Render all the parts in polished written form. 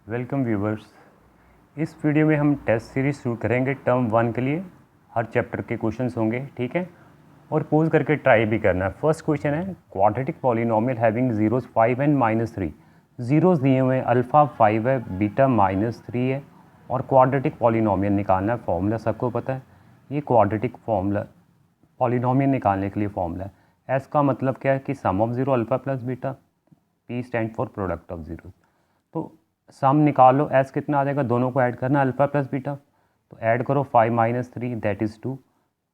Welcome viewers. इस video में हम टेस्ट सीरीज शुरू करेंगे टर्म 1 के लिए। हर चैप्टर के क्वेश्चंस होंगे, ठीक है, और पोज करके ट्राई भी करना है। फर्स्ट क्वेश्चन है quadratic polynomial having zeros 5 and -3। Zeros दिए हुए हैं, अल्फ़ा 5 है, बीटा -3 है, और क्वाड्रेटिक पॉलिनोमियल निकालना है। फॉर्मूला सबको पता है, ये क्वाड्रेटिक फॉर्मूला पॉलिनोमियल निकालने के लिए फॉर्मूला है। एस का मतलब क्या है कि sum of zero alpha plus beta, P stand for product of zero. तो सम निकालो, एस कितना आ जाएगा, दोनों को ऐड करना, अल्फ़ा प्लस बीटा, तो ऐड करो 5 - 3 दैट इज़ 2।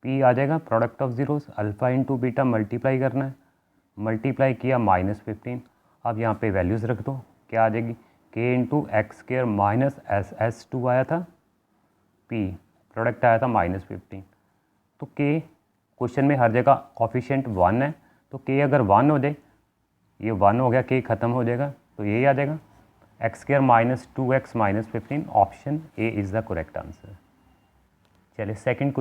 पी आ जाएगा product of zeros, alpha into beta multiply करना है, मल्टीप्लाई किया -15। अब यहाँ पे वैल्यूज़ रख दो, क्या आ जाएगी, के into x square minus S 2 आया था, पी प्रोडक्ट आया था -15। तो के क्वेश्चन में हर जगह कॉफिशिएंट 1 है, तो के अगर 1 हो जाए, ये 1 हो गया, के ख़त्म हो जाएगा, तो यही आ जाएगा x square -2x -15। Option A is the correct answer. चलिए second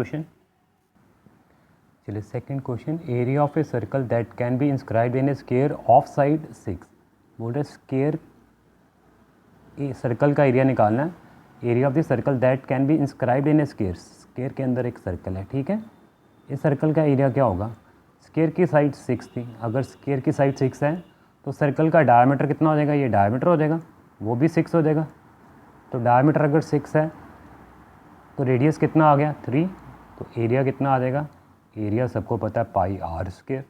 question, area of a circle that can be inscribed in a square of side 6। बोल रहे स्क्वायर सर्कल का एरिया निकालना है। Area of the circle that can be inscribed in a square, square के अंदर एक circle है, ठीक है। इस सर्कल का एरिया क्या होगा, स्क्वायर की साइड 6 थी, अगर स्क्वायर की साइड 6 है तो सर्कल का डायमीटर कितना हो जाएगा, ये डायमीटर हो जाएगा, वो भी 6 हो जाएगा। तो डायमीटर अगर 6 है तो रेडियस कितना आ गया 3, तो एरिया कितना आ जाएगा, एरिया सबको पता है पाई आर स्क्वायर।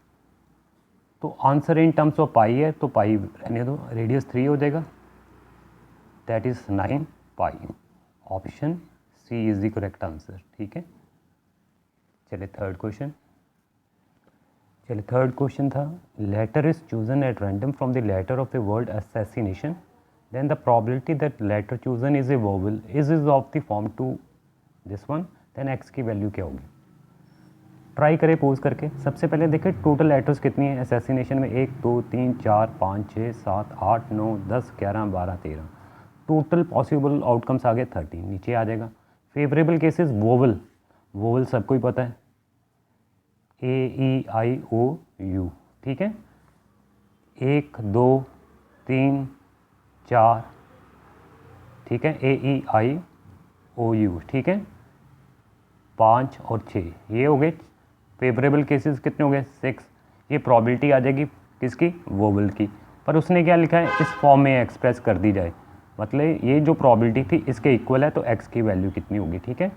तो answer in terms of pi है, तो पाई रहने दो, रेडियस 3 हो जाएगा, that is 9 pi. Option C is the correct answer, ठीक है। चलिए थर्ड क्वेश्चन था letter is chosen at random from the letter of the word assassination, then the probability that letter chosen is a vowel is of the form to this one, then x की value क्या होगी। Try करें pose करके। सबसे पहले देखें total letters कितनी है असैसिनेशन में, 1 2 3 4 5 6 7 8 9 10 11 12 13। टोटल पॉसिबल आउटकम्स आ गए 30, नीचे आ जाएगा। फेवरेबल केसेस वोवल, वोवल सबको ही पता है, AEIOU, ठीक है। 1 2 3 4, ठीक है, AEIOU, ठीक है। 5 और 6 ये हो गए फेवरेबल केसेस, कितने हो गए 6। ये प्रॉबिलिटी आ जाएगी किसकी, वोवल की। पर उसने क्या लिखा है, इस फॉर्म में एक्सप्रेस कर दी जाए, मतलब ये जो प्रॉबिलिटी थी इसके इक्वल है, तो एक्स की वैल्यू कितनी होगी, ठीक है।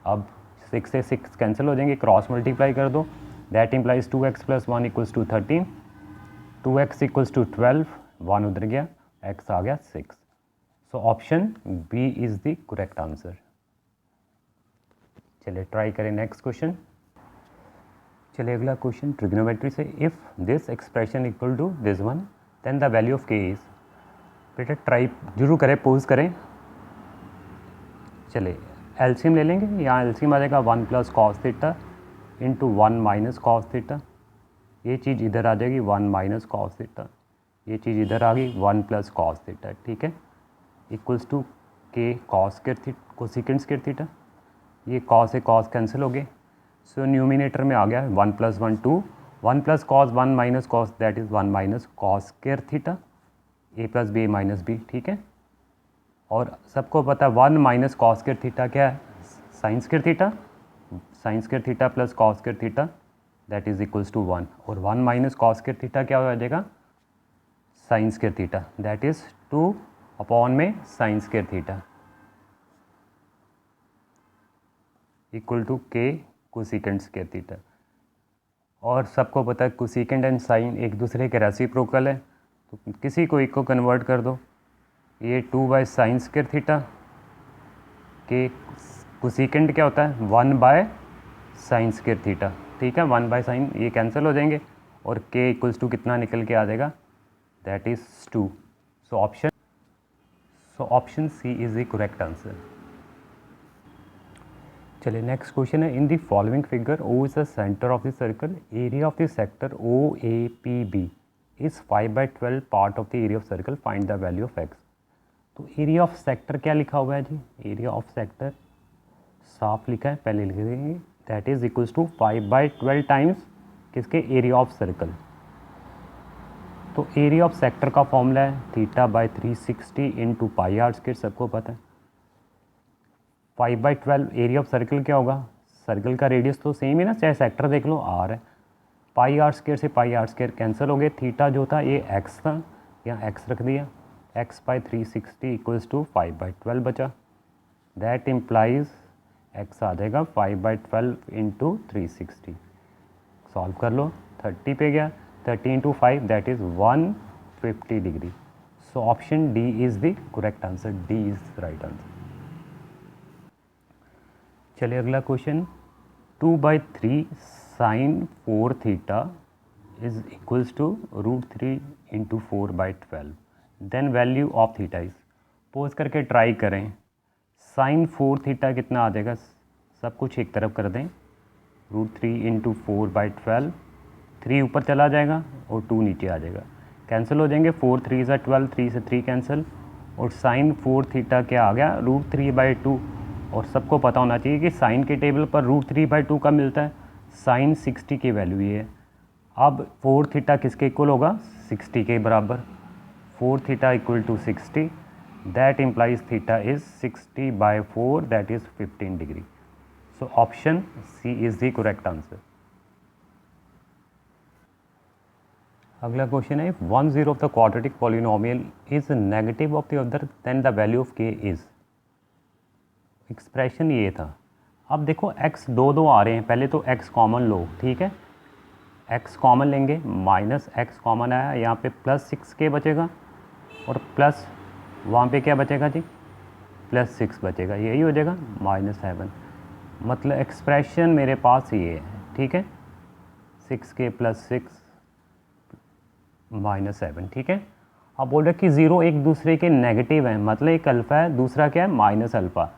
अब 6 से 6 कैंसिल हो जाएंगे, क्रॉस मल्टीप्लाई कर दो, दैट इम्प्लाइज 2x + 1 = 13, 2x = 12, 1 उधर गया, x आ गया 6। So option B is the correct answer. चलिए ट्राई करें नेक्स्ट क्वेश्चन। चलिए अगला क्वेश्चन ट्रिग्नोमेट्री से, if this expression equal to this one then the value of K is. बेटा ट्राई जरूर करें, पोज करें। चलिए एलसीएम ले लेंगे, यहाँ एलसीएम आ जाएगा 1 + cos theta into 1 - cos theta. ये चीज़ इधर आ जाएगी 1 - cos थीटा, ये चीज़ इधर आ गई 1 + cos थीटा, ठीक है, इक्वल्स टू के cos square cosecant square theta. ये cos से cos कैंसिल हो गए, सो न्यूमिनेटर में आ गया 1 + 1 2, 1 + cos 1 - cos that is 1 - cos square theta, a + b - b, ठीक है। और सबको पता है 1 - cos स्क्वायर थीटा क्या है, sine square theta, sine square theta plus cos square theta that is equals to 1, और 1 - cos स्क्वायर थीटा क्या हो जाएगा, sine square theta that is 2 upon में sine square theta equal to के cosecant square theta. और सबको पता है कोसेकेंट एंड साइन एक दूसरे के रेसिप्रोकल है, तो किसी को एक को कन्वर्ट कर दो, ये 2/sin स्क्वायर थीटा, के कोसेकेंट क्या होता है 1/sin स्क्वायर थीटा, ठीक है, 1/sin ये कैंसिल हो जाएंगे, और k इक्वल्स टू कितना निकल के आ जाएगा, that is 2। So option C is the correct answer. चलिए नेक्स्ट क्वेश्चन है, in the following figure O is the centre of the circle, area of the sector OAPB is 5/12 part of the area of circle, find the value of x। तो area of sector क्या लिखा हुआ है जी, area of sector साफ लिखा है, पहले लिख देंगे, that is equals to 5/12 times किसके, एरिया ऑफ सर्कल। तो एरिया ऑफ सेक्टर का फॉर्मूला है theta by 360 into pi r square, सबको पता है। 5/12 एरिया ऑफ सर्कल क्या होगा, सर्कल का रेडियस तो सेम ही ना, चाहे सेक्टर देख लो, आर है। पाई आर स्क्वायर से पाई आर स्क्वायर कैंसिल हो गए, थीटा जो था ये एक्स था, यहाँ एक्स रख दिया, एक्स बाई 360 इक्वल्स टू 5/12 बचा। दैट इम्प्लाइज एक्स आ जाएगा 5/12 इंटू 360। सॉल्व कर लो, 30 पे गया, 30 into 5 that is 150 degree. So option D is the correct answer, D is right answer. चलिए अगला question, 2/3 sine 4 theta is equals to √3 into 4/12, then value of theta is. Pause करके try करें, sine 4 theta कितना आ जाएगा, सब कुछ एक तरफ कर दें, √3 इंटू 4/12, 3 ऊपर चला जाएगा और 2 नीचे आ जाएगा, कैंसिल हो जाएंगे, 4 3 ज़ा 12, 3 से 3 कैंसिल, और साइन 4 थीटा क्या आ गया, √3/2। और सबको पता होना चाहिए कि साइन के टेबल पर √3/2 का मिलता है, साइन 60 की वैल्यू ये है। अब 4 थीटा किसके इक्वल होगा, 60 के बराबर, 4 theta equal to 60, that implies theta is 60/4 that is 15 degree. So option C is the correct answer. अगला क्वेश्चन है, 1/0 of the quadratic polynomial is negative of the other then the value of K is. Expression ये था। अब देखो x 2 आ रहे हैं, पहले तो x कॉमन लो, ठीक है, x कॉमन लेंगे, माइनस x कॉमन आया, यहाँ पे +6k बचेगा, और प्लस वहाँ पे क्या बचेगा जी, +6 बचेगा, यही हो जाएगा -7। मतलब एक्सप्रेशन मेरे पास ये है, ठीक है, 6k + 6 -7, ठीक है। अब बोल रहे कि ज़ीरो एक दूसरे के नेगेटिव हैं, मतलब एक अल्फ़ा है, दूसरा क्या है, माइनस अल्फ़ा।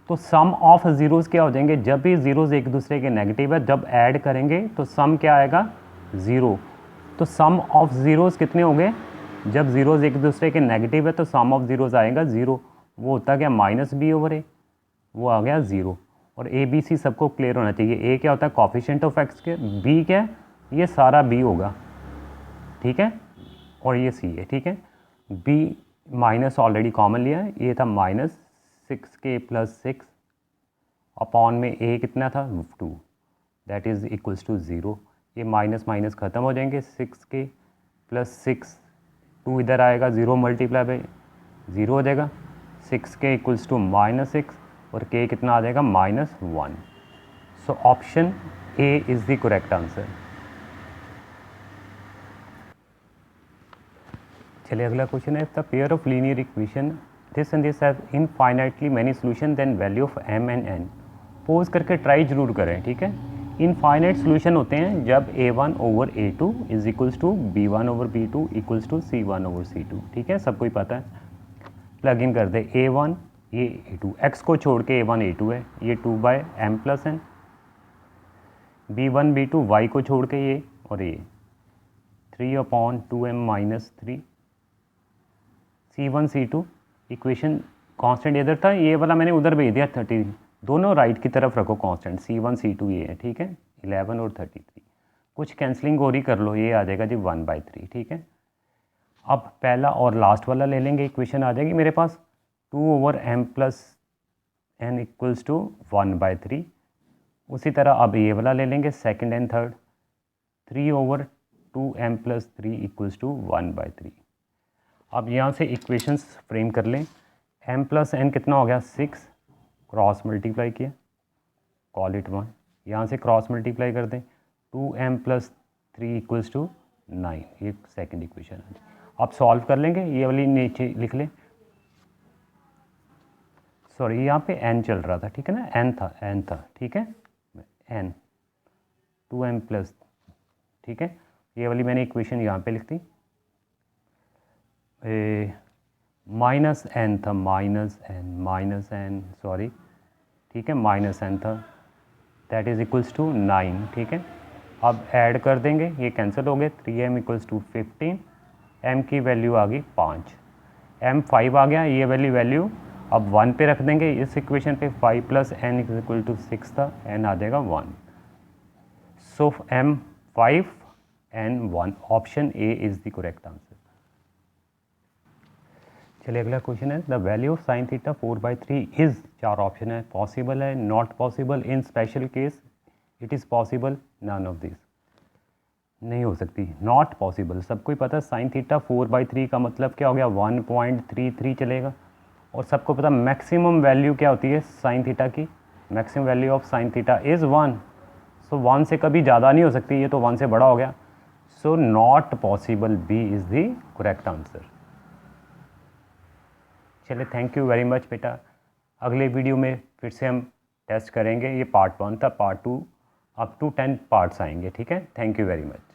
तो सम ऑफ ज़ीरोज़ क्या हो जाएंगे, जब भी ज़ीरोज़ एक दूसरे के नेगेटिव है, जब ऐड करेंगे तो सम क्या आएगा, 0। तो सम ऑफ ज़ीरोज़ कितने हो गए, जब ज़ीरोज़ एक दूसरे के नेगेटिव है तो सम ऑफ ज़ीरोज़ आएगा 0। वो होता क्या, -b/a, वो आ गया 0। और a b c सबको क्लियर होना चाहिए, a क्या होता है कोफिशिएंट ऑफ x के, b क्या है, ये सारा b होगा, ठीक है, और ये c है, ठीक है। b माइनस ऑलरेडी कॉमन लिया है, ये था -6k + 6 अपॉन में a कितना था 2, दैट इज़ इक्वल्स टू 0। ये माइनस माइनस ख़त्म हो जाएंगे, 6k + 6, 2 इधर आएगा, 0 मल्टीप्लाई बाई 0 हो जाएगा, 6k इक्वल्स टू -6, और k कितना आ जाएगा -1। So option A is the correct answer. चलिए अगला क्वेश्चन है, the pair of linear equation this and this have infinitely many solution then value of m and n। Pause करके try जरूर करें, ठीक है। इनफाइनाइट सोल्यूशन होते हैं जब a1/a2 is equals to b1/b2 equals to c1/c2, ठीक है, सबको ही पता है। प्लग इन कर दे, a1 ये a2, x को छोड़ के a1 a2 है, ये 2/m + n, b1 b2 y को छोड़ के ये, और ये 3/2m - 3, c1 c2 equation constant इधर था, ये वाला मैंने उधर भेज दिया 30, दोनों राइट की तरफ रखो कांस्टेंट, c1 c2 ये है, ठीक है, 11 और 33, कुछ कैंसलिंग और ही कर लो, ये आ जाएगा जी 1/3, ठीक है। अब पहला और लास्ट वाला ले लेंगे, इक्वेशन आ जाएगी मेरे पास 2/m + n इक्वल्स टू 1/3। उसी तरह अब ये वाला ले लेंगे, second and third, 3/2m + 3 equals to 1/3। अब यहाँ से इक्वेशंस फ्रेम कर लें, m + n कितना हो गया 6, क्रॉस मल्टीप्लाई किया, कॉल इट 1, यहाँ से क्रॉस मल्टीप्लाई कर दें, 2m + 3 इक्वल्स टू 9, ये सेकंड इक्वेशन है। अब सॉल्व कर लेंगे, ये वाली नीचे लिख लें, सॉरी यहाँ पे n चल रहा था, ठीक है ना, n था, ठीक है, n 2m +, ठीक है, ये वाली मैंने इक्वेशन यहाँ पे लिख दी, -n था, -n सॉरी, ठीक है, -n था, दैट इज़ इक्वल्स टू 9, ठीक है। अब ऐड कर देंगे, ये कैंसिल हो गए, 3m = 15, m की वैल्यू आ गई 5, m 5 आ गया, ये वाली वैल्यू अब 1 पे रख देंगे इस इक्वेशन पे, 5 + n = 6 था, n आ जाएगा 1। So m 5 n1। Option A is the correct answer. चलिए अगला क्वेश्चन है, the value of sine theta 4/3 is, 4 option है, पॉसिबल है, not possible, in special case, it is possible, none of this. नहीं हो सकती, नॉट पॉसिबल। सबको ही पता है साइन थीटा 4/3 का मतलब क्या हो गया, 1.33 चलेगा। और सबको पता मैक्सिमम वैल्यू क्या होती है साइन थीटा की, maximum value of sine theta is 1। सो 1 से कभी ज़्यादा नहीं हो सकती, ये तो 1 से बड़ा हो गया। So not possible, B is the correct answer. चलिए थैंक यू वेरी मच बेटा। अगले वीडियो में फिर से हम टेस्ट करेंगे। ये पार्ट 1 था, पार्ट 2 अप टू 10 पार्ट्स आएंगे, ठीक है। Thank you very much.